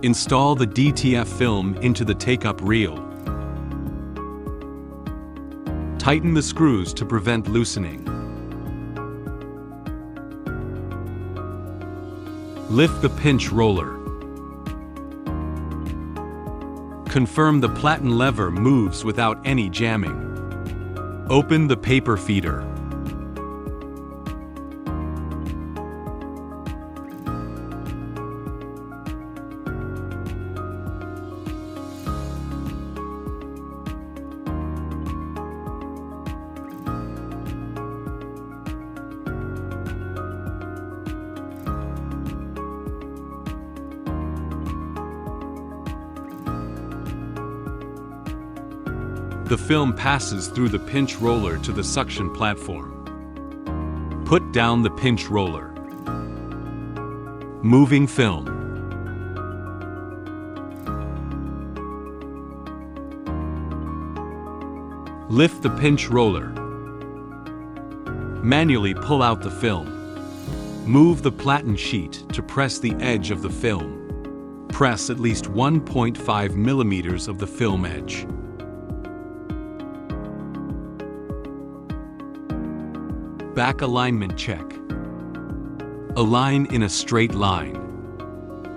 Install the DTF film into the take-up reel. Tighten the screws to prevent loosening. Lift the pinch roller. Confirm the platen lever moves without any jamming. Open the paper feeder. The film passes through the pinch roller to the suction platform. Put down the pinch roller. Moving film. Lift the pinch roller. Manually pull out the film. Move the platen sheet to press the edge of the film. Press at least 1.5 millimeters of the film edge. Back alignment check. Align in a straight line.